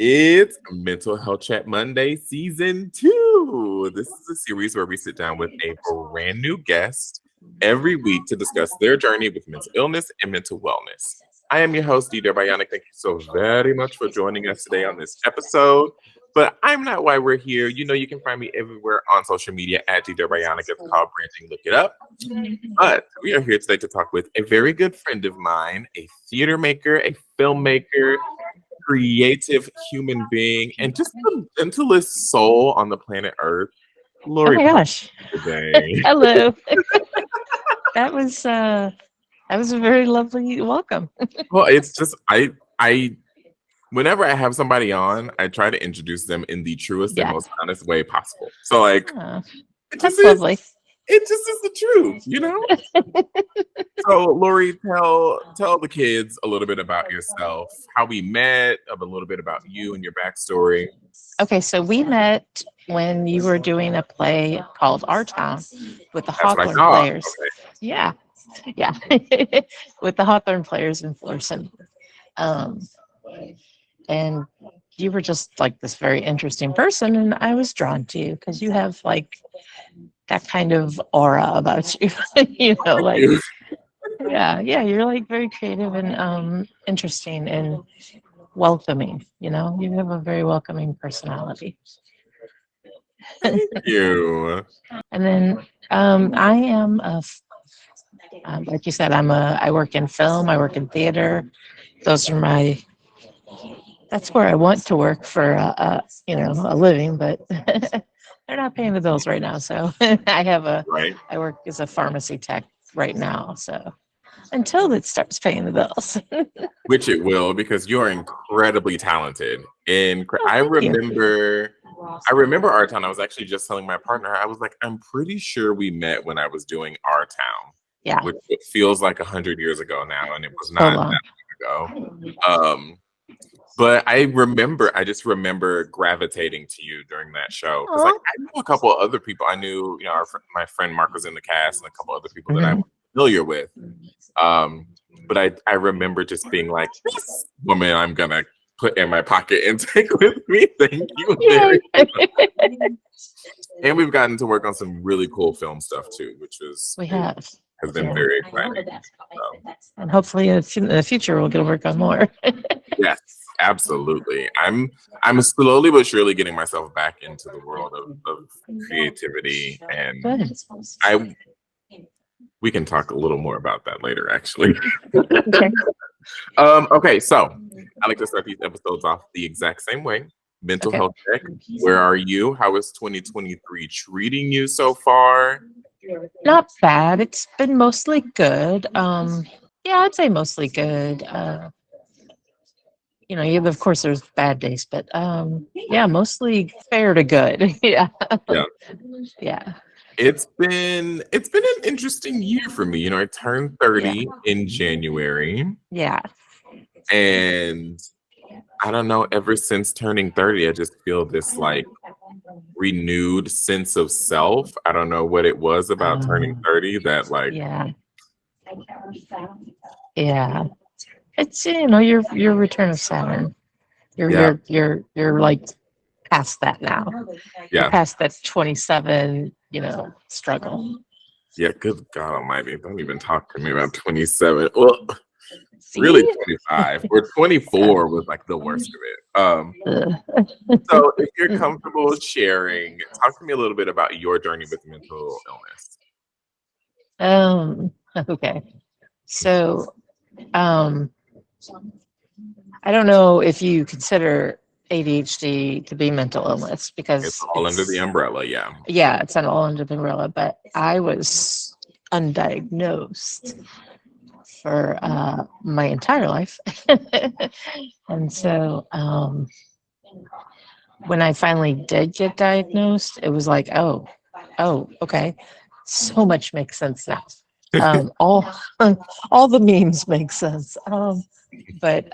It's Mental Health Chat Monday, Season 2. This is a series where we sit down with a brand new guest every week to discuss their journey with mental illness and mental wellness. I am your host, DDare Bionic. Thank you so very much for joining us today on this episode. But I'm not why we're here. You know, you can find me everywhere on social media at DDare Bionic. It's called Branding. Look it up. But we are here today to talk with a very good friend of mine, a theater maker, a filmmaker, creative human being, and just the gentlest soul on the planet Earth, Oh Lori. my gosh. Today. Hello. That was a very lovely welcome. Well, it's just I whenever I have somebody on, I try to introduce them in the truest and Yeah. most honest way possible. So like Oh, it that's just is, lovely. it just is the truth, you know? So Lori, tell the kids a little bit about yourself, how we met, a little bit about you and your backstory. Okay, so we met when you were doing a play called Our Town with the That's what I Hawthorne thought. players. Okay. Yeah. With the Hawthorne players in Florissant. And you were just like this very interesting person, and I was drawn to you because you have like that kind of aura about you. Like yeah, you're like very creative and interesting and welcoming. You have a very welcoming personality. Thank you. And then I am like you said, I work in film, I work in theater. Those are that's where I want to work for a living, but they're not paying the bills right now. So Right. I work as a pharmacy tech right now. So until it starts paying the bills. Which it will, because you're incredibly talented. And Oh, I thank you. remember Our Town. I was actually just telling my partner, I was like, I'm pretty sure we met when I was doing Our Town. Yeah. Which it feels like 100 years ago now, and it was So not long. that long ago. But I just remember gravitating to you during that show. Because like I know a couple of other people. I knew, my friend Mark was in the cast, and a couple other people that I was familiar with. But I remember just being like, this woman I'm gonna put in my pocket and take with me. Thank you very much. And we've gotten to work on some really cool film stuff too, which We have. has been very exciting. And hopefully in the future we'll get to work on more. Yes, absolutely. I'm slowly but surely getting myself back into the world of creativity, and Good. we can talk a little more about that later, actually. Okay. Okay, so I like to start these episodes off the exact same way. Mental Okay. health check. Where are you? How is 2023 treating you so far? Not bad. It's been mostly good. Yeah, I'd say mostly good. Of course there's bad days, but yeah, mostly fair to good. Yeah. Yeah. Yeah. It's been an interesting year for me. I turned 30 in January, Yeah. and I don't know, ever since turning 30, I just feel this like renewed sense of self. I don't know what it was about turning 30 that like Yeah. Yeah. It's your return of Saturn. You're like past that now. You're yeah. past that 27, struggle. Yeah, good God Almighty. Don't even talk to me about 27. Well, See? really 25 or 24 was like the worst of it. So if you're comfortable sharing, talk to me a little bit about your journey with mental illness. Okay. So, I don't know if you consider ADHD to be mental illness because It's all under the umbrella, yeah. Yeah, it's all under the umbrella, but I was undiagnosed for my entire life. And so when I finally did get diagnosed, it was like, oh, okay. So much makes sense now. All the memes make sense. But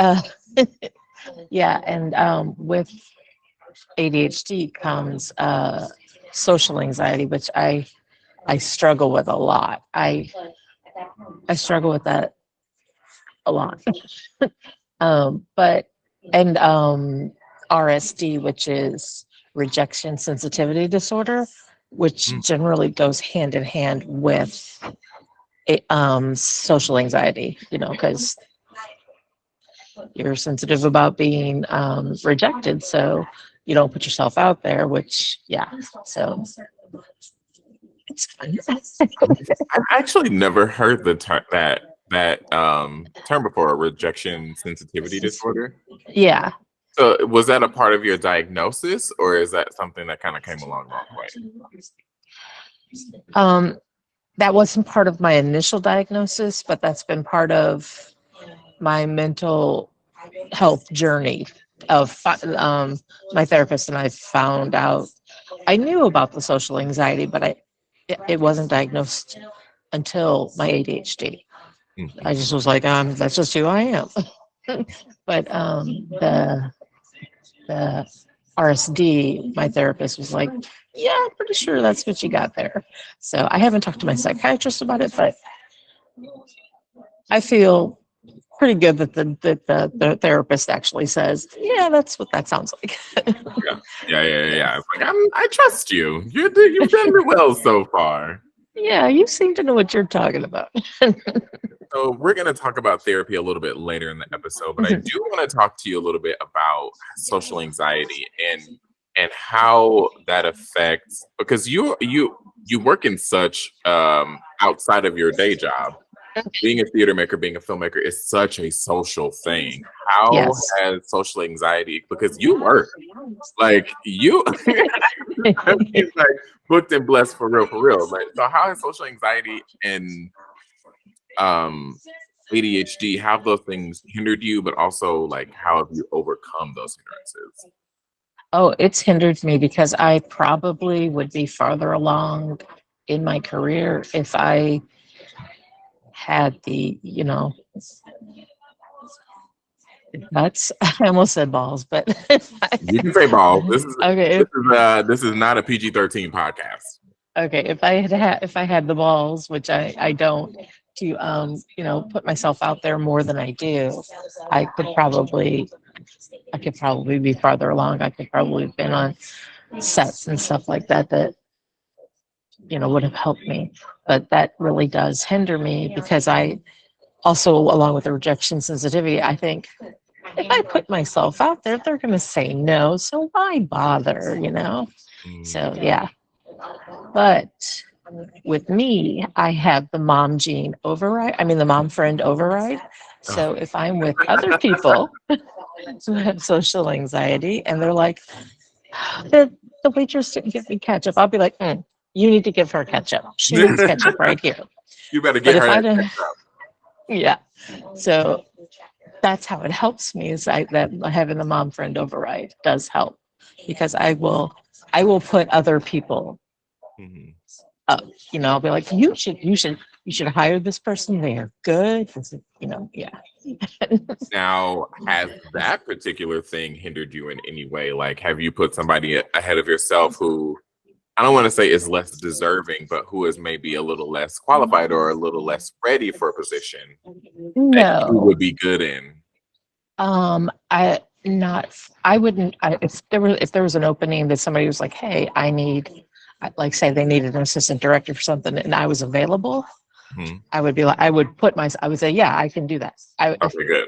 yeah, and with ADHD comes social anxiety, which I struggle with a lot. I struggle with that a lot. But RSD, which is rejection sensitivity disorder, which Mm. generally goes hand in hand with social anxiety, because you're sensitive about being rejected. So you don't put yourself out there, which, yeah. So it's fun. I've actually never heard that term before, rejection sensitivity disorder. Yeah. So was that a part of your diagnosis, or is that something that kind of came along the long way? That wasn't part of my initial diagnosis, but that's been part of my mental health journey of my therapist and I found out. I knew about the social anxiety, but it wasn't diagnosed until my ADHD. I just was like, that's just who I am. But the RSD, my therapist was like, yeah, I'm pretty sure that's what you got there. So I haven't talked to my psychiatrist about it, but I feel pretty good that the therapist actually says, yeah, that's what that sounds like. Yeah. It's like, I trust you. You've done it well so far. Yeah, you seem to know what you're talking about. So we're going to talk about therapy a little bit later in the episode, but I do want to talk to you a little bit about social anxiety and how that affects, because you work in such outside of your day job. Being a theater maker, being a filmmaker is such a social thing. How Yes. has social anxiety, because you work like you it's like booked and blessed for real. Like, so how has social anxiety and ADHD, how have those things hindered you, but also like how have you overcome those hindrances? Oh, it's hindered me because I probably would be farther along in my career if I had the, nuts. I almost said balls, but You can say balls. okay. This is not a PG-13 podcast. Okay, if I had the balls, which I don't, to put myself out there more than I do, I could probably be farther along. I could probably have been on sets and stuff like that would have helped me. But that really does hinder me because I also, along with the rejection sensitivity, I think if I put myself out there, they're going to say no. So why bother, So, yeah. But with me, I have the mom gene override. I mean, the mom friend override. So if I'm with other people who have social anxiety and they're like, the waitress didn't give me ketchup, I'll be like, you need to give her ketchup. She needs ketchup right here. You better get But if her I that don't, ketchup. yeah. So that's how it helps me is that having the mom friend override does help because I will put other people up. I'll be like, you should hire this person. They are good. Yeah. Now, has that particular thing hindered you in any way? Like, have you put somebody ahead of yourself who, I don't want to say is less deserving, but who is maybe a little less qualified or a little less ready for a position that you No. would be good in? I wouldn't, if there was an opening that somebody was like, hey, like say they needed an assistant director for something and I was available, I would be like, I would say, yeah, I can do that.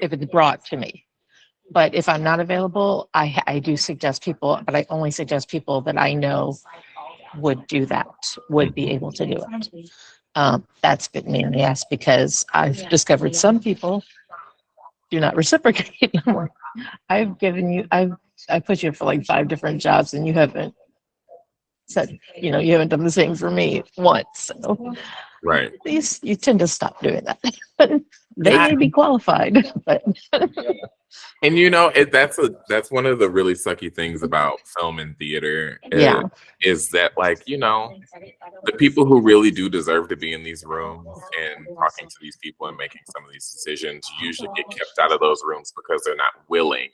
If it's brought to me. But if I'm not available, I do suggest people, but I only suggest people that I know would do that, would be able to do it. That's bit me in the ass because I've discovered some people do not reciprocate. I put you for like 5 different jobs and you haven't said, you haven't done the same for me once. So right. You tend to stop doing that. They may be qualified, but And that's one of the really sucky things about film and theater is that, like, the people who really do deserve to be in these rooms and talking to these people and making some of these decisions usually get kept out of those rooms because they're not willing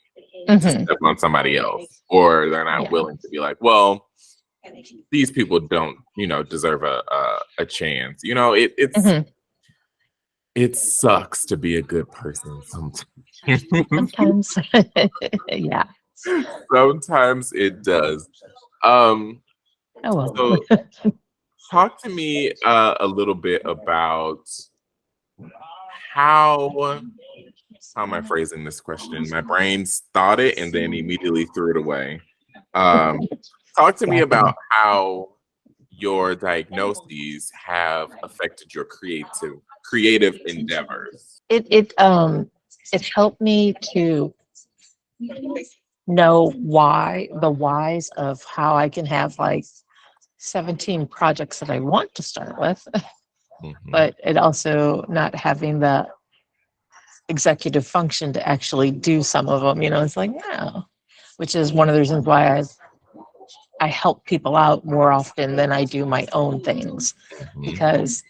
to step on somebody else, or they're not willing to be like, well, these people don't, deserve a chance. It sucks to be a good person sometimes. sometimes, yeah. Sometimes it does. Um, Oh well. so talk to me a little bit about how how am I phrasing this question? My brain's thought it and then immediately threw it away. Um, talk to me Yeah. about how your diagnoses have affected your creative endeavors. It helped me to know the whys of how I can have like 17 projects that I want to start with, Mhm. but it also not having the executive function to actually do some of them. It's like, no, which is one of the reasons why I help people out more often than I do my own things, Mhm. because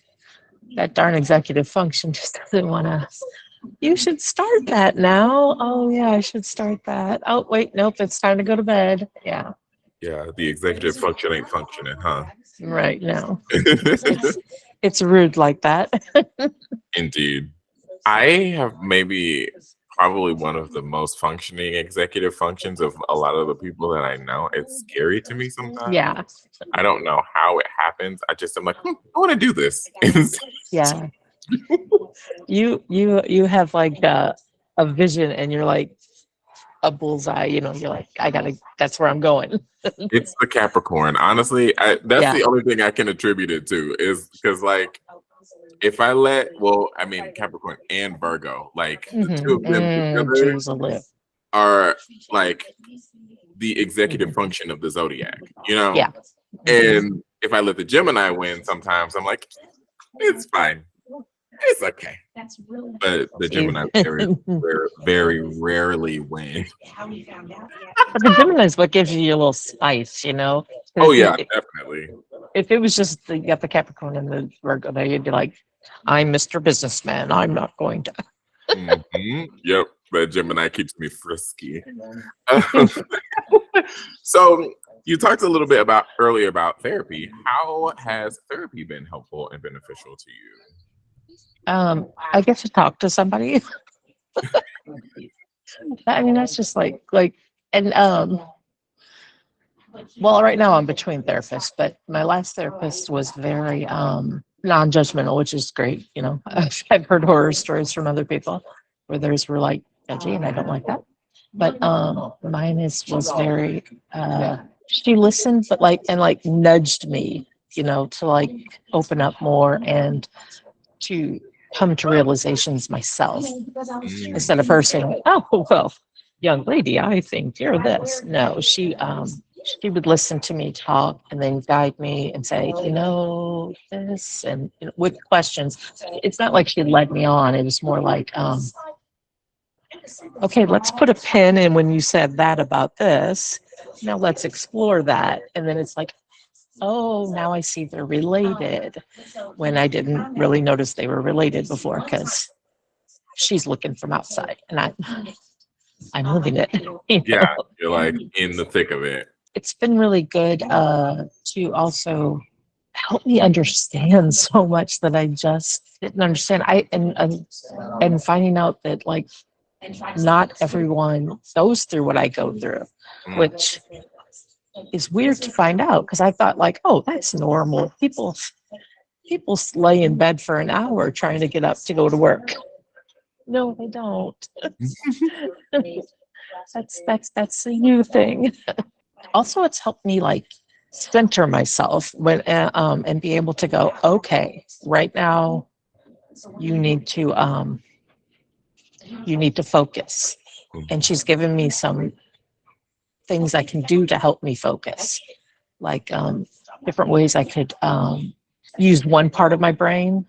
that darn executive function just doesn't want to. You should start that now. Oh yeah, I should start that. Oh wait, nope, it's time to go to bed. Yeah, Yeah, the executive function ain't functioning, huh? right now. It's rude like that. Indeed. I have maybe probably one of the most functioning executive functions of a lot of the people that I know. It's scary to me sometimes. Yeah, I don't know how it happens. I'm like, I want to do this. yeah. You have like a vision, and you're like a bullseye. You're like, I gotta. That's where I'm going. It's the Capricorn. Honestly, that's Yeah. the only thing I can attribute it to is because, like, if I mean, Capricorn and Virgo, like the two of them together Choose a lip. are like the executive function of the zodiac, you know? Yeah. Mhm. And if I let the Gemini win, sometimes I'm like, it's fine. It's okay. But the See, Gemini very rarely win. but the Gemini is what gives you a little spice, 'Cause Oh yeah, definitely. if it was just you got the Capricorn and the Virgo, there you'd be like, I'm Mr. Businessman. I'm not going to. Yep. But Gemini keeps me frisky. So you talked a little bit about earlier about therapy. How has therapy been helpful and beneficial to you? I get to talk to somebody. I mean, that's just and well, right now I'm between therapists, but my last therapist was very non-judgmental, which is great. I've heard horror stories from other people where theirs were like judgy, and I don't like that. But mine was very. She listened, but like nudged me, to like open up more and to come to realizations myself Mm, instead of her saying, "Oh well, young lady, I think you're this." No, she would listen to me talk and then guide me and say, this, and with questions. It's not like she led me on. It was more like, okay, let's put a pin in when you said that about this. Now let's explore that. And then it's like, oh, now I see they're related when I didn't really notice they were related before because she's looking from outside and I'm living it. You yeah, know, you're like in the thick of it. it's been really good to also help me understand so much that I just didn't understand. And finding out that like not everyone goes through what I go through, Mm, which is weird to find out because I thought like, oh, that's normal. People lay in bed for an hour trying to get up to go to work. No, they don't. That's a new thing. Also, it's helped me like center myself and be able to go, okay, right now you need to focus. And she's given me some things I can do to help me focus, like different ways I could use one part of my brain.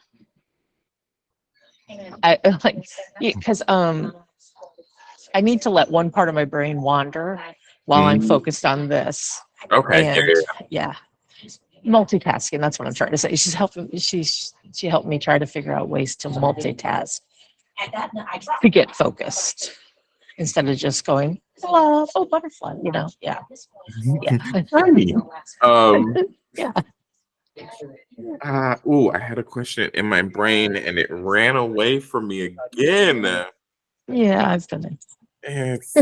I like because I need to let one part of my brain wander while I'm mm, focused on this. okay. Yeah, And yeah, multitasking. That's what I'm trying to say. She helped me try to figure out ways to multitask to get focused instead of just going, oh, butterfly. Yeah, yeah. yeah, Right. Um. yeah. I had a question in my brain and it ran away from me again. Yeah, I've done it. It's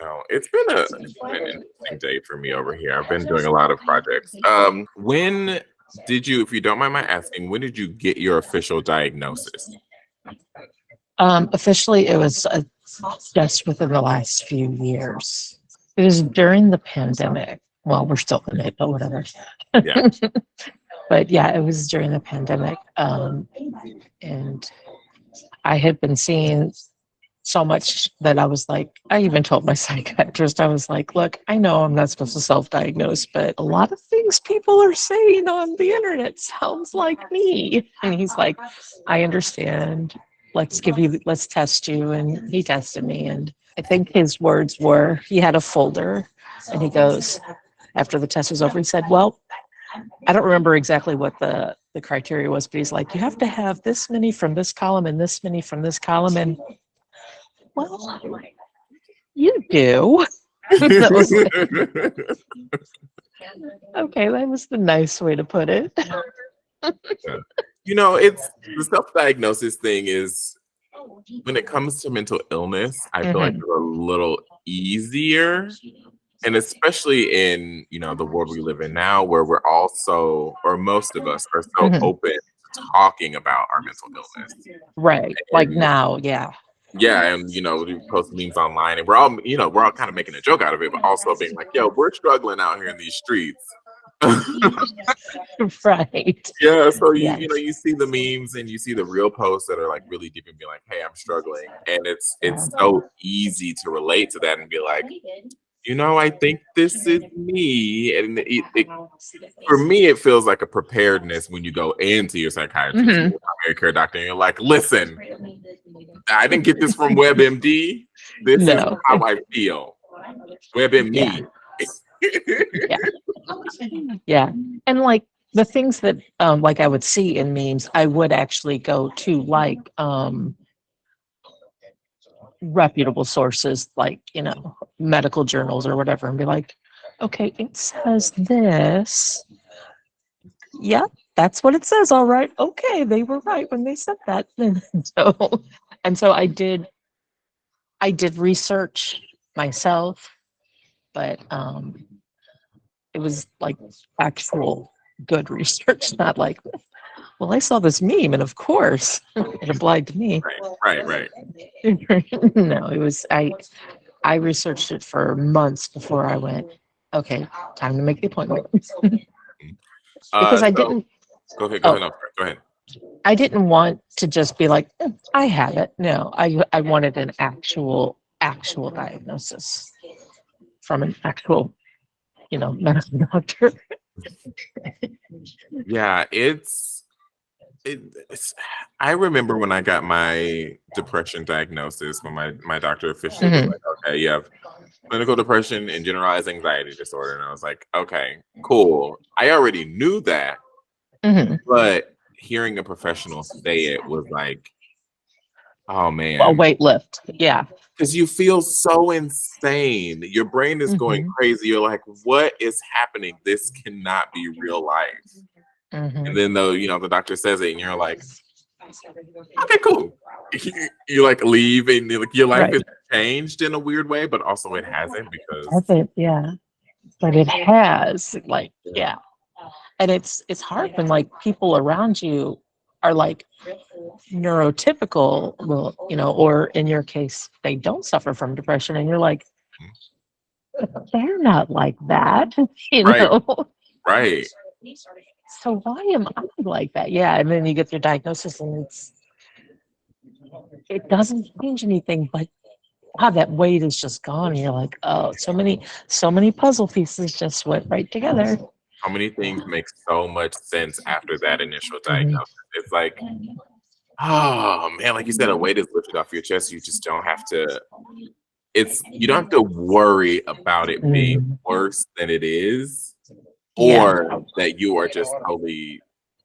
No, it's been an interesting day for me over here. I've been doing a lot of projects. When did you, if you don't mind my asking, when did you get your official diagnosis? Officially, it was just within the last few years. It was during the pandemic. Well, we're still in it, but whatever. Yeah. But yeah, it was during the pandemic. And I had been seeing so much that I was like, I even told my psychiatrist, I was like, look, I know I'm not supposed to self-diagnose, but a lot of things people are saying on the internet sounds like me. And he's like, I understand. Let's test you. And he tested me. And I think his words were, he had a folder and he goes, after the test was over, he said, well, I don't remember exactly what the criteria was, but he's like, you have to have this many from this column and this many from this column. And well, you do. That was okay. That was the nice way to put it. It's the self-diagnosis thing is when it comes to mental illness, I feel like it's a little easier. And especially in, the world we live in now, where we're also, or most of us are so open to talking about our mental illness. Right. Like now, yeah. Yeah, and we post memes online, and we're all kind of making a joke out of it, but also being like, "Yo, we're struggling out here in these streets." Right. Yeah, so Yes. you see the memes and you see the real posts that are like really deep and be like, "Hey, I'm struggling," and it's so easy to relate to that and be like, I think this is me, and for me, it feels like a preparedness when you go into your psychiatrist, primary care doctor, and you're like, "Listen, I didn't get this from WebMD. This is how I feel. WebMD." Yeah. And like the things that like I would see in memes, I would actually go to like reputable sources like, medical journals or whatever and be like, okay, it says this. Yep, that's what it says. All right. Okay, they were right when they said that. So I did research myself, but it was like actual good research, not like, well, I saw this meme and of course it applied to me. Right. No, it was I researched it for months before I went, okay, time to make the appointment. Because I didn't Go ahead. No, go ahead. I didn't want to just be like, I have it. No, I wanted an actual diagnosis from an actual, medical doctor. Yeah, it's I remember when I got my depression diagnosis, when my doctor officially was like, okay, you have clinical depression and generalized anxiety disorder. And I was like, okay, cool. I already knew that, but hearing a professional say it was like, oh man. A weight lift. Yeah. Because you feel so insane. Your brain is going crazy. You're like, what is happening? This cannot be real life. And then though, the doctor says it and you're like, okay, cool. You like leave and your life is changed in a weird way, but also it hasn't because but it has and it's hard when like people around you are like neurotypical, well, or in your case they don't suffer from depression and you're like, they're not like that. Right. So why am I like that? Yeah, and then you get your diagnosis and it doesn't change anything, but that weight is just gone. And you're like, oh, so many puzzle pieces just went right together. How many things make so much sense after that initial diagnosis? It's like, oh man, like you said, a weight is lifted off your chest. You just don't have to. You don't have to worry about it being worse than it is. Or that you are just totally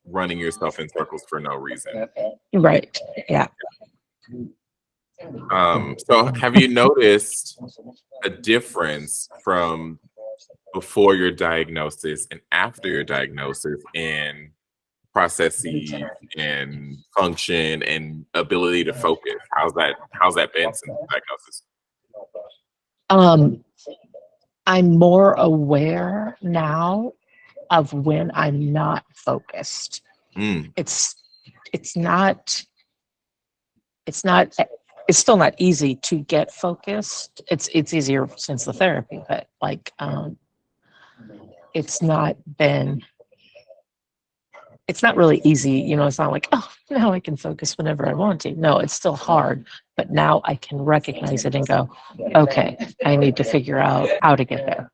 running yourself in circles for no reason. Right. Yeah. So have you noticed a difference from before your diagnosis and after your diagnosis in processes and function and ability to focus? How's that been since the diagnosis? Um, I'm more aware now of when I'm not focused. Mm, It's it's not it's not it's still not easy to get focused. It's easier since the therapy, but like it's not been it's not really easy, it's not like, oh, now I can focus whenever I want to. No, it's still hard, but now I can recognize it and go, okay, I need to figure out how to get there,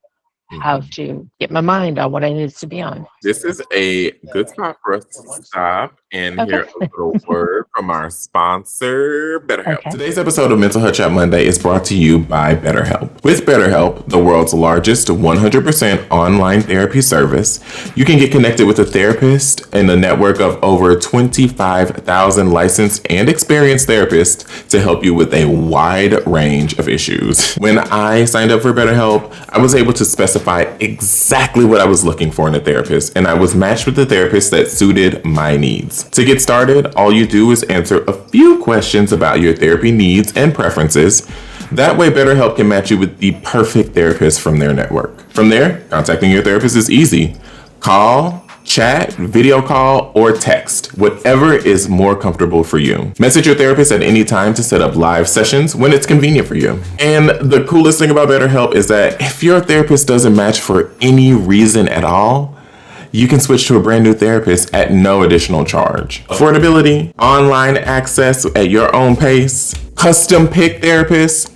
how mhm. to get my mind on what I need it to be on. This is a good spot for us to stop and Okay. hear a little word from our sponsor, BetterHelp. Okay. Today's episode of Mental Health Chat Monday is brought to you by BetterHelp. With BetterHelp, the world's largest 100% online therapy service, you can get connected with a therapist and a network of over 25,000 licensed and experienced therapists to help you with a wide range of issues. When I signed up for BetterHelp, I was able to specify exactly what I was looking for in a therapist, and I was matched with a therapist that suited my needs. To get started, all you do is answer a few questions about your therapy needs and preferences. That way, BetterHelp can match you with the perfect therapist from their network. From there, contacting your therapist is easy. Call, chat, video call, or text, whatever is more comfortable for you. Message your therapist at any time to set up live sessions when it's convenient for you. And the coolest thing about BetterHelp is that if your therapist doesn't match for any reason at all, you can switch to a brand new therapist at no additional charge. Affordability, online access at your own pace, custom pick therapists.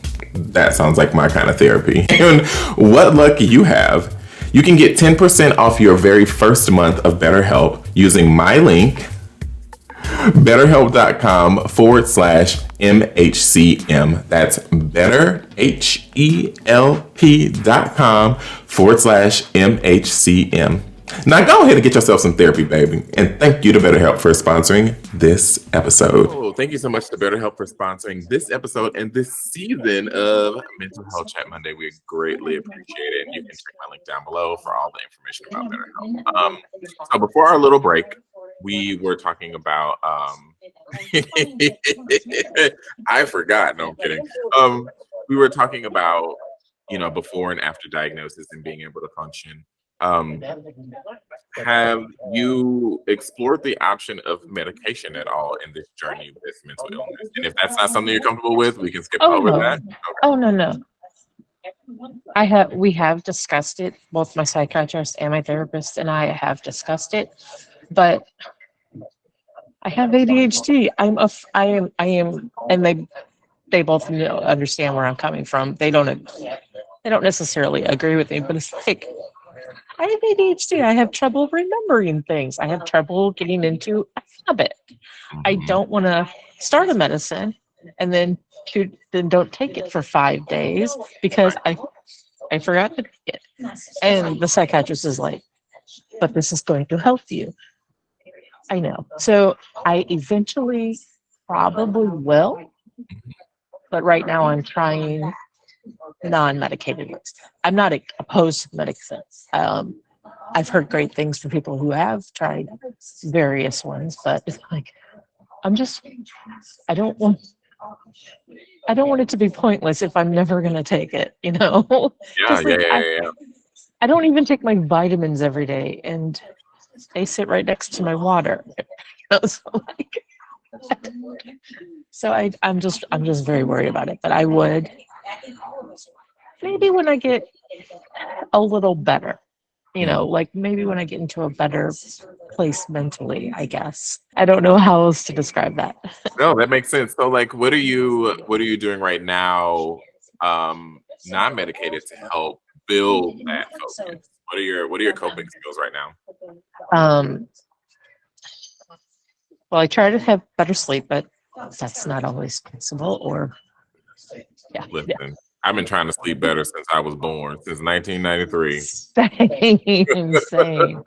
That sounds like my kind of therapy. And what luck you have. You can get 10% off your very first month of BetterHelp using my link, betterhelp.com/MHCM. That's betterhelp.com/MHCM. Now go ahead and get yourself some therapy, baby. And thank you to BetterHelp for sponsoring this episode. Oh, thank you so much to BetterHelp for sponsoring this episode and this season of Mental Health Chat Monday. We greatly appreciate it. And you can check my link down below for all the information about BetterHelp. So before our little break, we were talking about I forgot. No, I'm kidding. We were talking about, before and after diagnosis and being able to function. Have you explored the option of medication at all in this journey with mental illness? And if that's not something you're comfortable with, we can skip over that. Okay. Oh, no. We have discussed it, both my psychiatrist and my therapist and I have discussed it, but I have ADHD. I am, and they both understand where I'm coming from. They don't necessarily agree with me, but it's like, I have ADHD. I have trouble remembering things. I have trouble getting into a habit. I don't want to start a medicine and then don't take it for 5 days because I forgot to take it. And the psychiatrist is like, but this is going to help you. I know. So I eventually probably will, but right now I'm trying non-medicated ones. I'm not opposed to medicines. I've heard great things from people who have tried various ones, but it's like I don't want it to be pointless if I'm never gonna take it, Yeah. I don't even take my vitamins every day, and they sit right next to my water. I'm just very worried about it. But I would maybe when I get a little better, like maybe when I get into a better place mentally, I guess. I don't know how else to describe that. No, that makes sense. So like what are you doing right now, non-medicated to help build that focus? What are your coping skills right now? Well, I try to have better sleep, but that's not always possible. Or Listen, I've been trying to sleep better since I was born, since 1993. Same.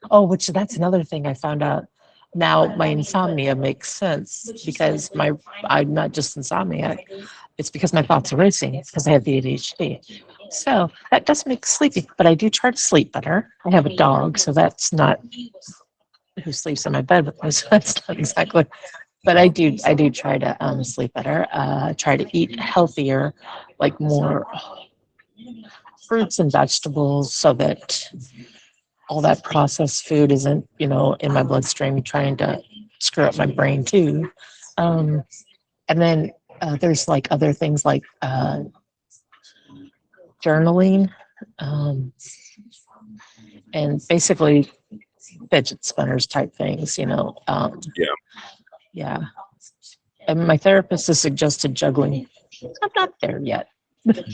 Oh, that's another thing I found out. Now my insomnia makes sense because I'm not just insomniac. It's because my thoughts are racing because I have the ADHD. So that does make sleepy, but I do try to sleep better. I have a dog, so that's not who sleeps in my bed with me. So that's not exactly. But I do try to sleep better. Try to eat healthier, like more fruits and vegetables so that all that processed food isn't, in my bloodstream trying to screw up my brain too. Um, and then there's like other things like journaling, um, and basically fidget spinners type things. Yeah. Yeah. And my therapist has suggested juggling. I'm not there yet.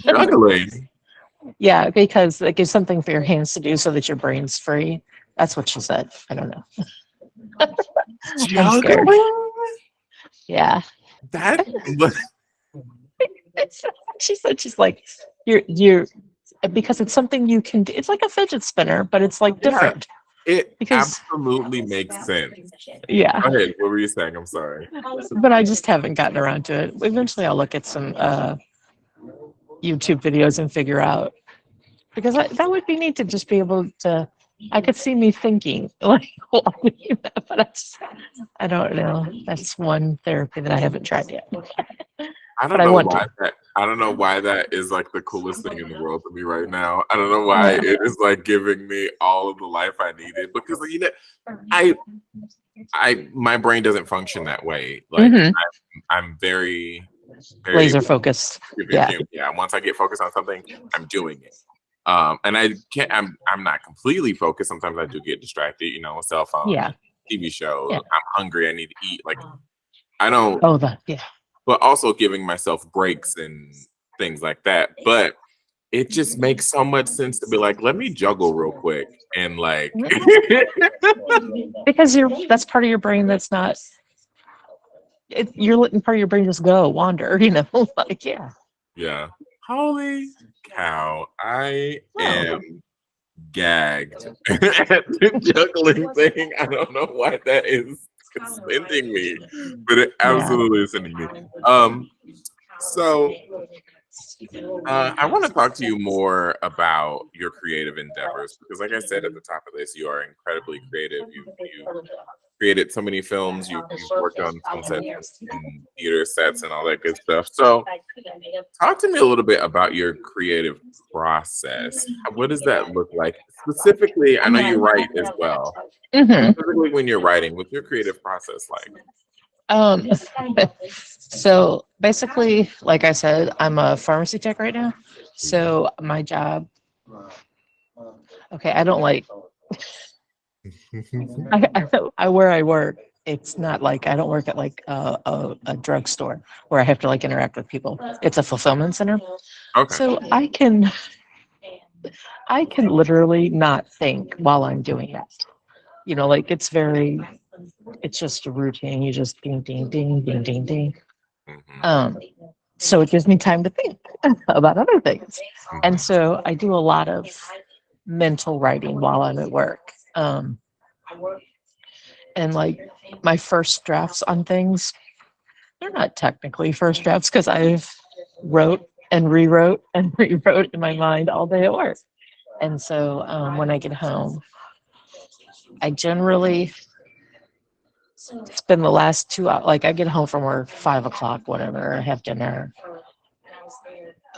Juggling. Yeah, because it gives something for your hands to do so that your brain's free. That's what she said. I don't know. I'm scared. Juggling? Yeah. That She said she's like, you're because it's something you can do. It's like a fidget spinner, but it's like Yeah. different. it Because absolutely makes sense. yeah, Go ahead. What were you saying? I'm sorry. but I just haven't gotten around to it. Eventually I'll look at some YouTube videos and figure out because that would be neat to just be able to. I could see me thinking like, but I don't know. That's one therapy that I haven't tried yet. I But don't I know want why to. I don't know why that is like the coolest thing in the world to me right now. I don't know why Yeah. it is like giving me all of the life I needed because I my brain doesn't function that way. Like Mhm. I'm very Laser focused. Yeah. yeah. Once I get focused on something, I'm doing it. And I can't. I'm not completely focused. Sometimes I do get distracted. Cell phone, Yeah. TV show. Yeah. I'm hungry. I need to eat. Like I don't. Oh, yeah. But also giving myself breaks and things like that. But it just makes so much sense to be like, let me juggle real quick and like, Because that's part of your brain that's not. You're letting part of your brain just go wander. Like yeah. yeah. Holy cow! I Wow. am gagged at the juggling thing. I don't know why that is sending me, but it absolutely is sending me. So I want to talk to you more about your creative endeavors because, like I said at the top of this, you are incredibly creative. You created so many films. You've worked on film sets and theater sets and all that good stuff. So, talk to me a little bit about your creative process. What does that look like? Specifically, I know you write as well. Mhm. Specifically, when you're writing, what's your creative process like? Um, so basically, like I said, I'm a pharmacy tech right now. So my job, okay, I don't like, where I work, it's not like I don't work at like a drugstore where I have to like interact with people. It's a fulfillment center. Okay. So I can literally not think while I'm doing it. Like it's just a routine. You just ding, ding, ding, ding, ding, ding. Mhm. So it gives me time to think about other things. And Mhm. so I do a lot of mental writing while I'm at work. And like my first drafts on things, they're not technically first drafts because I've wrote and rewrote and rewrote in my mind all day at work. And so when I get home, I generally spend the last 2 hours, like I get home from work 5 o'clock, whatever, I have dinner.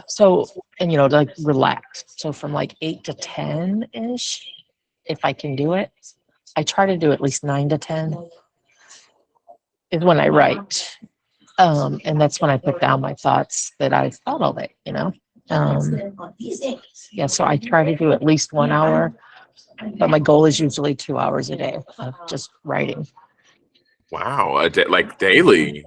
So, and like relax. So from like 8 to 10 ish, if I can do it, I try to do at least 9 to 10 is when I write. And that's when I put down my thoughts that I thought all day. Yeah, so I try to do at least 1 hour, but my goal is usually 2 hours a day of just writing. Wow, like daily.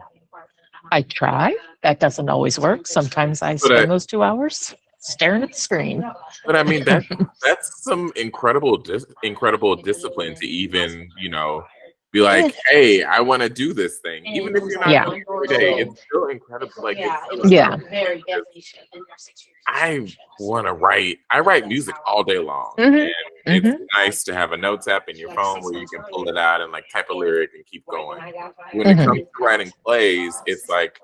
I try. That doesn't always work. Sometimes I But I, spend those 2 hours staring at the screen. but I mean that's some incredible discipline to even be like, hey, I want to do this thing, even if you're not Yeah. doing it every day. It's still incredible. Like it's still Yeah. incredible because I want to write. I write music all day long, Mhm. and it's Mhm. nice to have a notes app in your phone where you can pull it out and like type a lyric and keep going. When it comes Mhm. to writing plays, it's like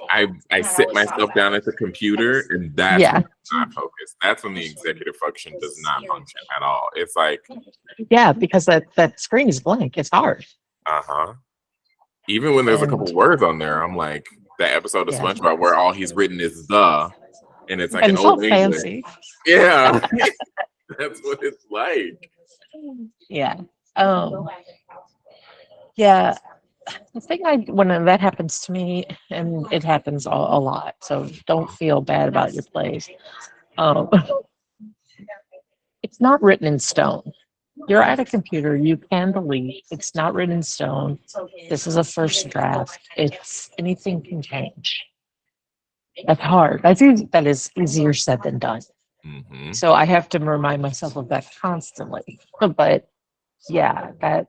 I sit myself down at the computer, and that's when Yeah. I'm not focused. That's when the executive function does not function at all. It's like, Yeah, because that screen is blank. It's hard. uh-huh. Even when there's a couple And words on there, I'm like, that episode of yeah. SpongeBob where all he's written is the. And it's like And an it's all old English. fancy. Yeah. That's what it's like. Yeah. Yeah. The thing when that happens to me, and it happens a lot, so don't feel bad about your place. Um, it's not written in stone. You're at a computer, you can delete. It's not written in stone. This is a first draft. It's anything can change. That's hard. That is easier said than done. Mm-hmm. So I have to remind myself of that constantly. But yeah, that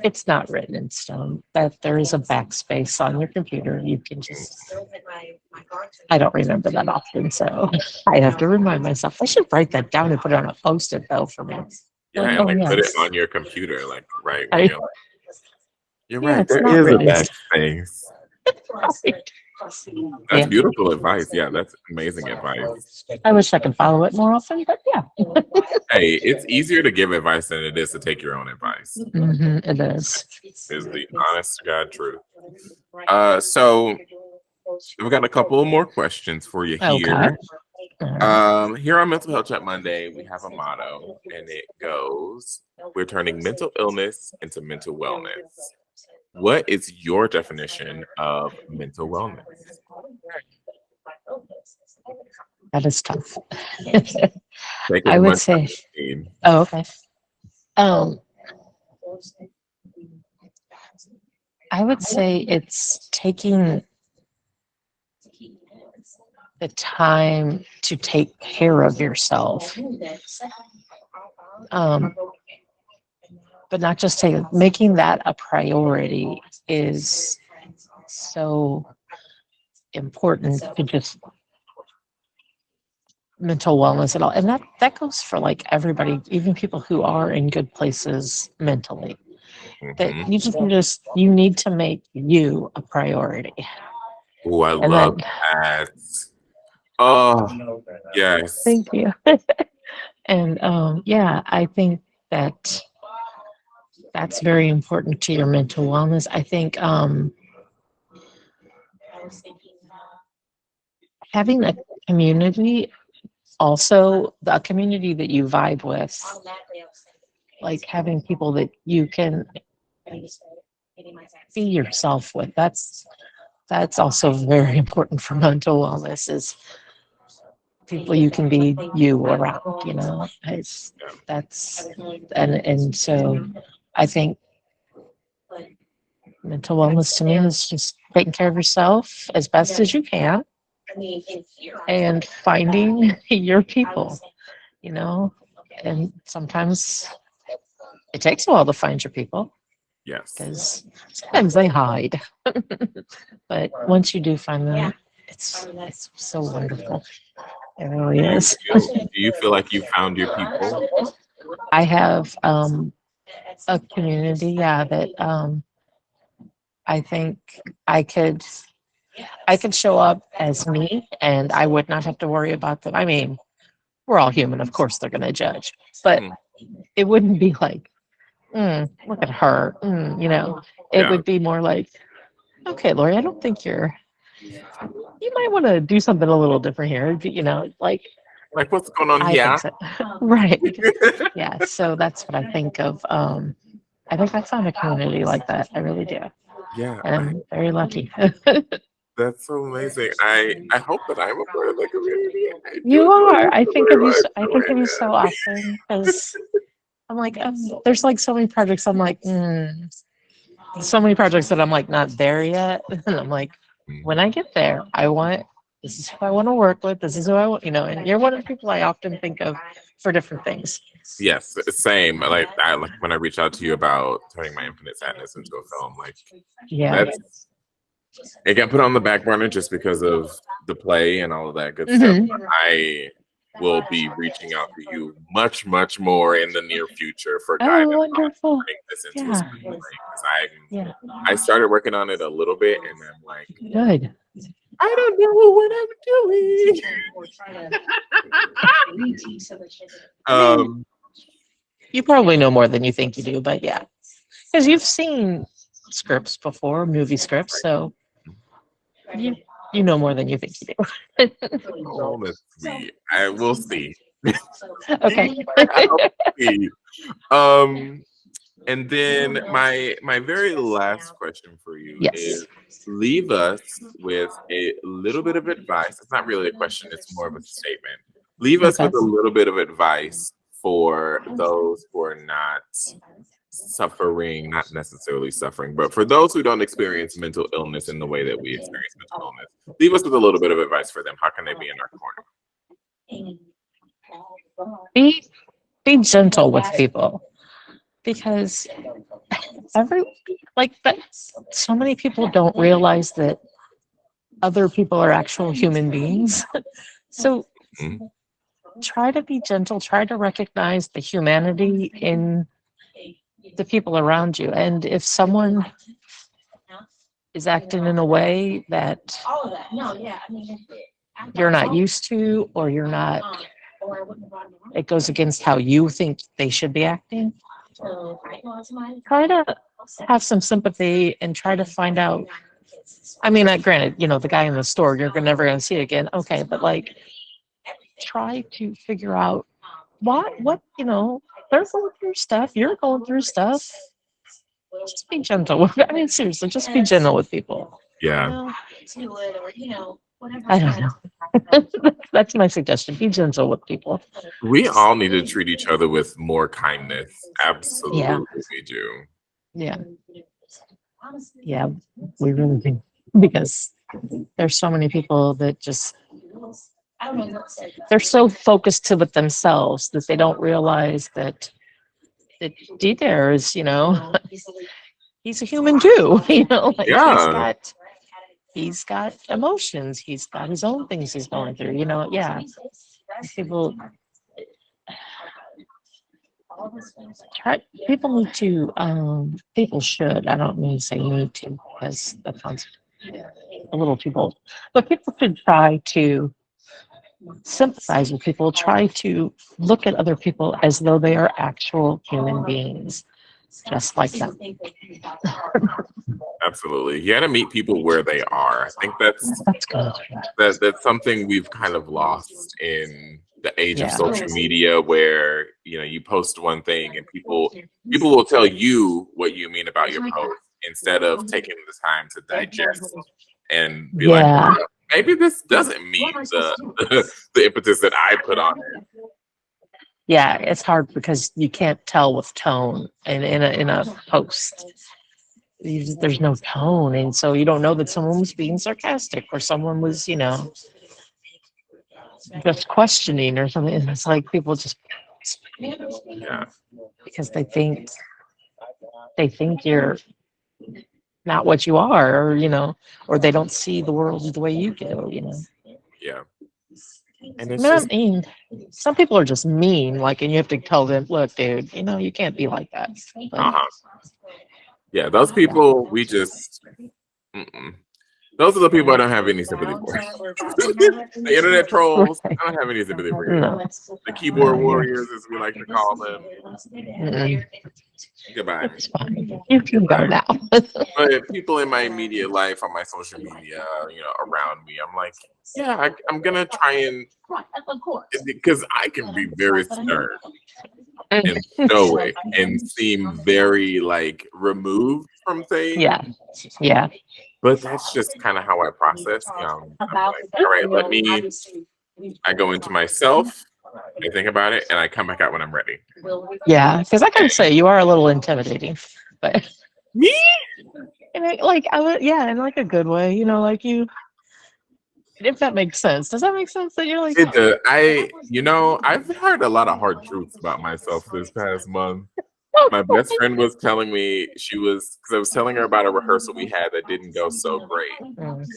it's not written in stone. That there is a backspace on your computer. You can just I don't remember that often, so I have to remind myself. I should write that down and put it on a post-it though for me. Yeah, Like, and oh like put it yes. on your computer, like right when I, you're yeah, right. it's There not is a written in backspace. That's Yeah. beautiful advice. Yeah, that's amazing advice. I wish I could follow it more often, but yeah. Hey, it's easier to give advice than it is to take your own advice. It is. Is the honest to God truth. So we've got a couple more questions for you here. Okay. Here on Mental Health Chat Monday, we have a motto, and it goes, "We're turning mental illness into mental wellness." What is your definition of mental wellness? That is tough. Take I as would much say, as you need. oh, okay. Um, I would say it's taking the time to take care of yourself. Um, but not just making that a priority is so important to just mental wellness at all. And that goes for like everybody, even people who are in good places mentally. That Mm-hmm. you need to make you a priority. Oh, I And love then that. Oh, yes. thank you. And yeah, I think that that's very important to your mental wellness. I think having a community, also the community that you vibe with, like having people that you can be yourself with. That's also very important for mental wellness. Is people you can be you around. That's and so I think mental wellness to me is just taking care of yourself as best as you can and finding your people, you know, and sometimes it takes a while to find your people Yes. because sometimes they hide. But once you do find them, it's so wonderful. It really is. Do you feel like you found your people? I have a community, yeah, that I think I could show up as me and I would not have to worry about them. I mean, we're all human, of course they're gonna judge, but it wouldn't be like, look at her. It Yeah. would be more like, okay, Lori, I don't think you might want to do something a little different here. Like Like, what's going on I here? think so. Right. Yeah. So that's what I think of. I think I found a community like that. I really do. Yeah, And I'm very lucky. that's so amazing. I hope that I'm a part of the community. I do You enjoy are. this I think very of you. much. I think of you so often because I'm like, there's like so many projects. I'm like, so many projects that I'm like not there yet. And I'm like, when I get there, this is who I want to work with. This is who I want, and you're one of the people I often think of for different things. Yes, same. Like when I reached out to you about turning my Infinite Sadness into a film, like Yeah. it got put on the back burner just because of the play and all of that good stuff. But I will be reaching out to you much, much more in the near future for guidance on turning this into a screenplay. Because I started working on it a little bit, and I'm like, good. I don't know what I'm doing. You probably know more than you think you do, but yeah, because you've seen scripts before, movie scripts, so you you know more than you think you do. Oh, let's see. I will see. Okay. I'll see. Um, and then my very last question for you Yes. is leave us with a little bit of advice. It's not really a question, it's more of a statement. Leave us Okay. with a little bit of advice for those who are not suffering, not necessarily suffering, but for those who don't experience mental illness in the way that we experience mental illness. Leave us with a little bit of advice for them. How can they be in our corner? Be gentle with people, because every that so many people don't realize that other people are actual human beings. So Mhm. try to be gentle, try to recognize the humanity in the people around you. And if someone is acting in a way that you're not used to, or it goes against how you think they should be acting, try to have some sympathy and try to find out. I mean, granted, the guy in the store, you're never going to see again. Okay, but try to figure out what they're going through stuff. You're going through stuff. Just be gentle. I mean, seriously, just be gentle with people. Yeah. I don't know. That's my suggestion. Be gentle with people. We all need to treat each other with more kindness. Absolutely, we do. Yeah. Yeah, we really do. Because there's so many people that just they're so focused with themselves that they don't realize that DDare is, he's a human too. Yeah. He's got emotions. He's got his own things he's going through. Yeah. People people need to people should, I don't mean to say need to, because that sounds a little too bold, but people should try to sympathize with people, try to look at other people as though they are actual human beings, just like them. Absolutely. You got to meet people where they are. I think that's good. That's something we've kind of lost in the age of social media, where you post one thing and people will tell you what you mean about your post instead of taking the time to digest and be like, "Oh, maybe this doesn't mean the impetus that I put on it." Yeah, it's hard because you can't tell with tone in a post. There's no tone, and so you don't know that someone was being sarcastic or someone was, just questioning or something. And it's like people just because they think you're not what you are, or they don't see the world the way you do, Yeah. And it's some people are just mean, and you have to tell them, look, dude, you can't be like that. But, yeah, those people, we just, those are the people I don't have any sympathy for. The internet trolls, I don't have any sympathy for you. No. The keyboard warriors, as we like to call them. Goodbye. It's fine. You can go now. But people in my immediate life, on my social media, around me, I'm like, yeah, I'm gonna try and, because I can be very stern and stoic and seem very removed from things. Yeah. But that's just kind of how I process. I'm like, all right, I go into myself, I think about it, and I come back out when I'm ready. Yeah, because I can say you are a little intimidating, but me, and in a good way, you. If that makes sense, does that make sense? That you're like, it does. I've heard a lot of hard truths about myself this past month. My best friend was telling me because I was telling her about a rehearsal we had that didn't go so great.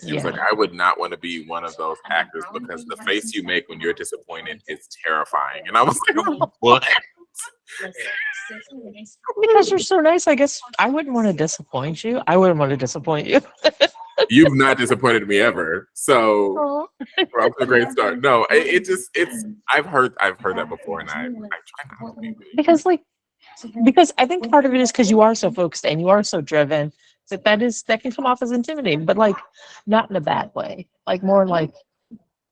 She was like, I would not want to be one of those actors because the face you make when you're disappointed is terrifying. And I was like, what? Because you're so nice, I guess I wouldn't want to disappoint you. I wouldn't want to disappoint you. You've not disappointed me ever. So we're off to a great start. No, I've heard that before, and I try not to be. Because I think part of it is because you are so focused and you are so driven that can come off as intimidating, but like not in a bad way. Like more like,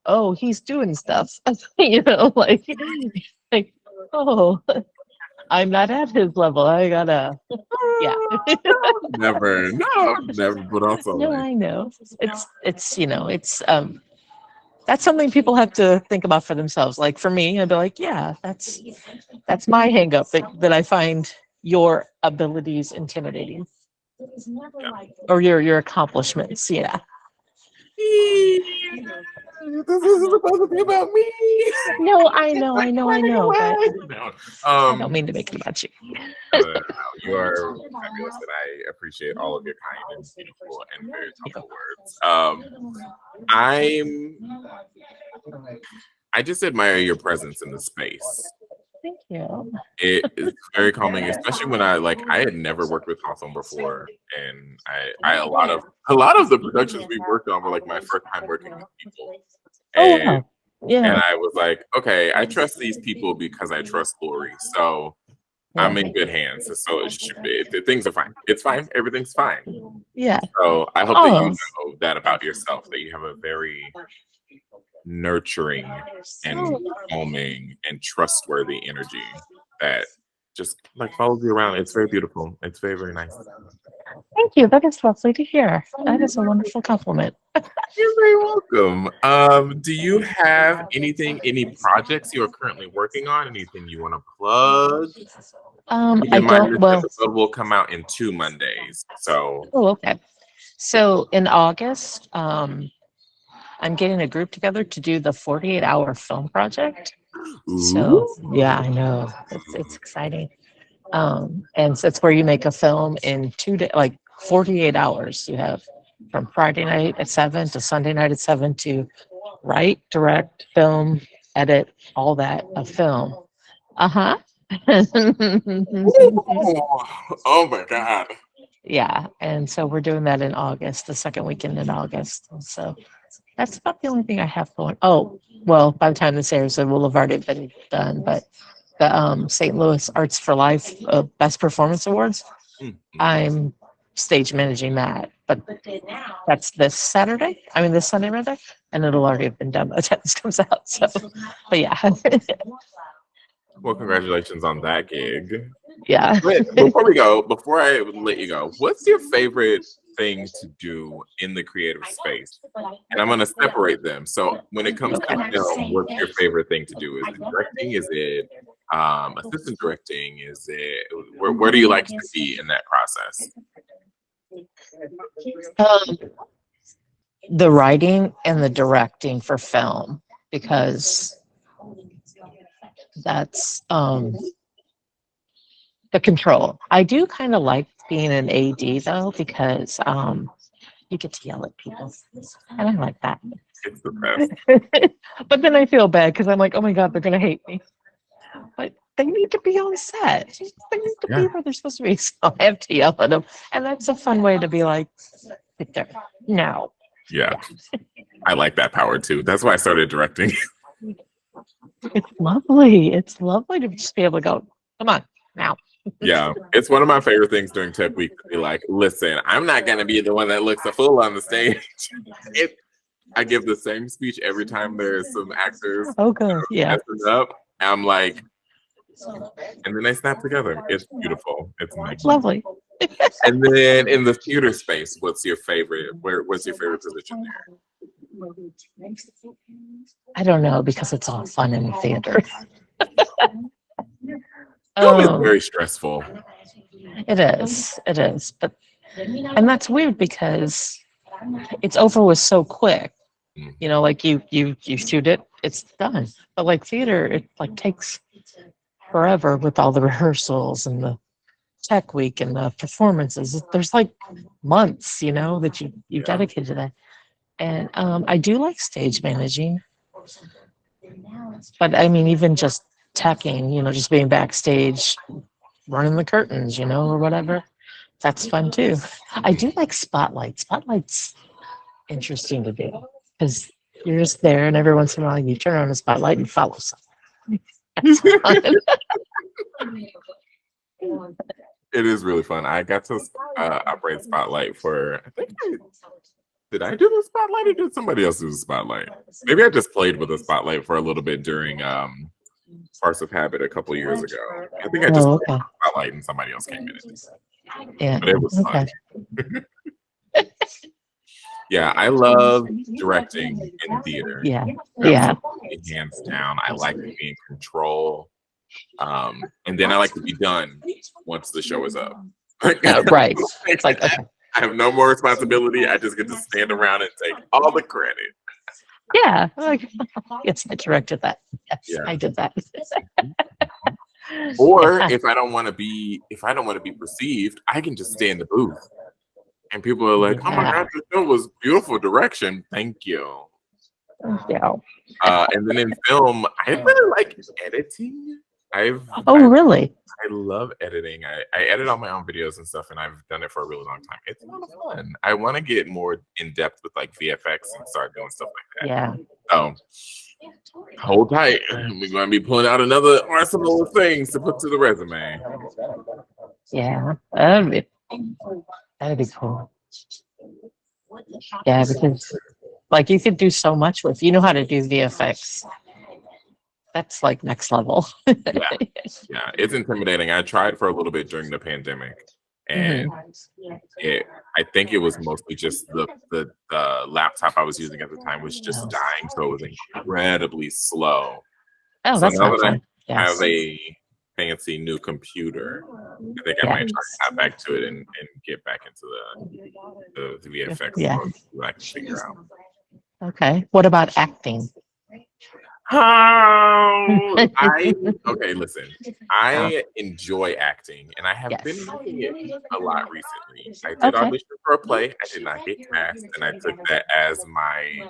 oh, he's doing stuff. Like, oh, I'm not at his level. I gotta, yeah. Never, no, never. But also, No, like, I know. It's that's something people have to think about for themselves. Like for me, I'd be like, yeah, that's my hang up that I find your abilities intimidating or your accomplishments. Yeah. this isn't supposed to be about me. No, I know, but No. I don't mean to make it about you. No, you are fabulous, and I appreciate all of your kind and beautiful and very thoughtful words. I just admire your presence in the space. Thank you. It is very calming, especially when I had never worked with Hawthorne before, and I a lot of the productions we worked on were like my first time working with people, Oh, and wow. Yeah. I was like, okay, I trust these people because I trust Lori, so I'm in good hands. So it should be, things are fine. It's fine. Everything's fine. Yeah. So I hope that you Oh, know that about yourself, that you have a very nurturing and calming and trustworthy energy that just like follows you around. It's very beautiful. It's very, very nice. thank you. That is lovely to hear. That is a wonderful compliment. You're very welcome. Do you have any projects you are currently working on? Anything you want to plug? Keep I in mind, don't. this Well, episode will come out in 2 Mondays. So, oh, okay. So in August, I'm getting a group together to do the 48-hour film project. So yeah, I know it's exciting. And so it's where you make a film in 2 days, like 48 hours. You have from Friday night at 7 to Sunday night at 7 to write, direct, film, edit, all that, a film. Uh-huh. oh my God. Yeah, and so we're doing that in August, the second weekend in August. And so that's about the only thing I have going. Oh, well, by the time this airs, it will have already been done. But the St. Louis Arts for Life Best Performance Awards, I'm stage managing that. But that's this Saturday. I mean, this Sunday, rather, and it'll already have been done by the time this comes out. So, but yeah. Well, congratulations on that gig. Yeah. But before I let you go, what's your favorite thing to do in the creative space? And I'm going to separate them. So when it comes to film, what's your favorite thing to do? Is it directing? Is it assistant directing? Is it where do you like to be in that process? The writing and the directing for film, because that's the control. I do kind of like being an AD though, because you get to yell at people, and I like that. It's the best. But then I feel bad because I'm like, oh my God, they're gonna hate me. But they need to be on set. They need to be where they're supposed to be. So I have to yell at them, and that's a fun way to be like, Victor, no. Yeah, I like that power too. That's why I started directing. It's lovely. It's lovely to just be able to go, come on, now. Yeah, it's one of my favorite things during Tech Week to be like, listen, I'm not going to be the one that looks a fool on the stage. I give the same speech every time there's some actors messing up. I'm like, and then they snap together. It's beautiful. It's lovely. And then in the theater space, what's your favorite position there? I don't know, because it's all fun in the theater. Film is very stressful. It is. But and that's weird because it's over with so quick. You know, like you shoot it, it's done. But like theater, it like takes forever with all the rehearsals and the tech week and the performances. There's like months, you know, that you dedicate to that. And I do like stage managing. But I mean, even just teching, you know, just being backstage, running the curtains, you know, or whatever. That's fun too. I do like spotlight. Spotlight's interesting to do because you're just there, and every once in a while you turn on a spotlight and follow something. It is really fun. I got to operate Spotlight for, did I do the Spotlight or did somebody else do the Spotlight? Maybe I just played with the Spotlight for a little bit during Farce of Habit a couple years ago. I think I just played with the Spotlight and somebody else came in and did that. Yeah. But it was fun. Yeah, I love directing in theater. Yeah. Yeah. Absolutely, hands down. I like to be in control. And then I like to be done once the show is up. Right. It's like, okay. I have no more responsibility. I just get to stand around and take all the credit. Yeah. Like, yes, I directed that. Yes, Yeah. I did that. Or if I don't want to be perceived, I can just stay in the booth. And people are like, "Oh my God, this film was beautiful direction. Thank you." Yeah. And then in film, I really like editing. Really? I love editing. I edit all my own videos and stuff, and I've done it for a really long time. It's a lot of fun. I want to get more in depth with like VFX and start doing stuff like that. Yeah. So hold tight. We're going to be pulling out another arsenal of things to put to the resume. Yeah. That'd be cool. Yeah, because like you could do so much with, you know how to do VFX. That's like next level. Yeah, it's intimidating. I tried for a little bit during the pandemic, and I think it was mostly just the laptop I was using at the time was just dying, so it was incredibly slow. Oh, So that's now not that fun. I have a fancy new computer, I think I might try to hop back to it and get back into the VFX mode that I can figure out. Okay. What about acting? Okay, listen. I enjoy acting, and I have been doing it a lot recently. I did audition for a play. I did not get cast, and I took that as my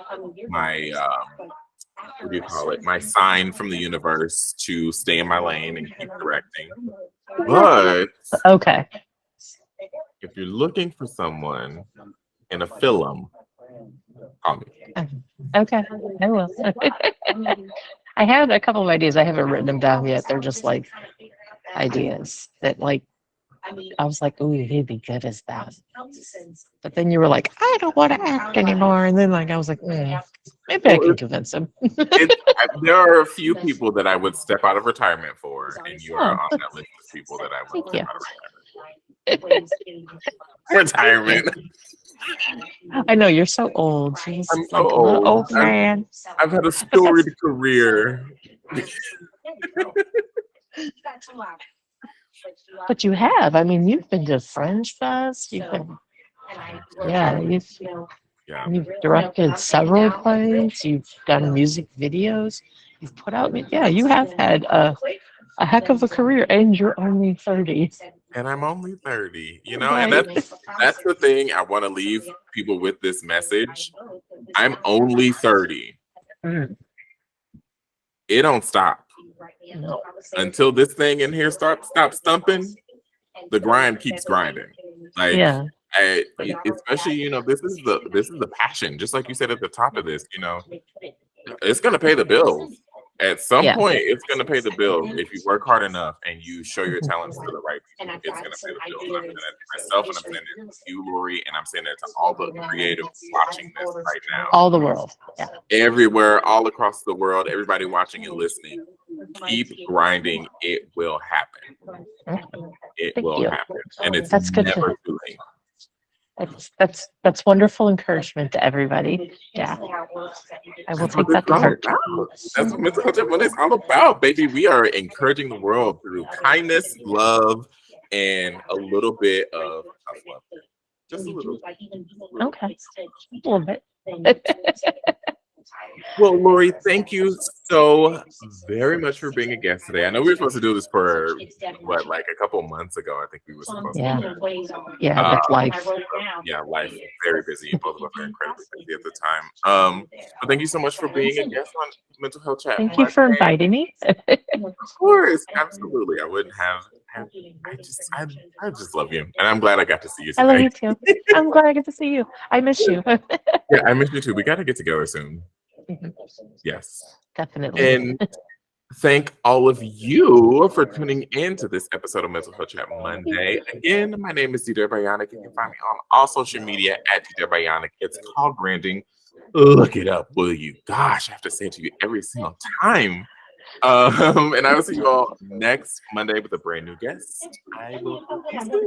what do you call it? My sign from the universe to stay in my lane and keep directing. But if you're looking for someone in a film, call me. Okay, I will. I had a couple of ideas. I haven't written them down yet. They're just like ideas that like I was like, "Ooh, he'd be good as that." But then you were like, "I don't want to act anymore," and then like I was like, maybe I can convince him. There are a few people that I would step out of retirement for, and you are on that list of people that I would step out of retirement. I know you're so old. Jeez, I'm so like old. Old man. I've had a storied career. But you have. I mean, you've been to Fringe Fest. You've been, you've directed several plays. You've done music videos. You've put out, you have had a heck of a career, and you're only 30. And I'm only 30, you know, and that's the thing I want to leave people with this message. I'm only 30. It don't stop. Until this thing in here stops stumping, the grind keeps grinding. Like especially, you know, this is the passion. Just like you said at the top of this, you know, it's gonna pay the bills. At some point, it's going to pay the bills if you work hard enough and you show your talents to the right people. It's going to pay the bills. And I'm saying that to myself, and I'm saying that to you, Lori, and I'm saying that to all the creatives watching this right now. All the world. Yeah. Everywhere, all across the world, everybody watching and listening. Keep grinding. It will happen. It will happen. And it's never too late. That's wonderful encouragement to everybody. Yeah, I will take that to heart. That's what Mental Health Chat is all about, baby. We are encouraging the world through kindness, love, and a little bit of tough love. Just a little. Okay, a little bit. Well, Lori, thank you so very much for being a guest today. I know we were supposed to do this for like a couple months ago. I think we were supposed to. Yeah, life. Yeah, life. Very busy. Both of us are incredibly busy at the time. But thank you so much for being a guest on Mental Health Chat. Thank you for inviting me. Of course, absolutely. I wouldn't have. I just love you, and I'm glad I got to see you today. I love you too. I'm glad I get to see you. I miss you. Yeah, I miss you too. We got to get together soon. Yes, definitely. And thank all of you for tuning in to this episode of Mental Health Chat Monday. Again, my name is DDare Bionic. You can find me on all social media at DDare Bionic. It's called branding. Look it up, will you? Gosh, I have to say it to you every single time. And I will see you all next Monday with a brand new guest. I will talk to you soon.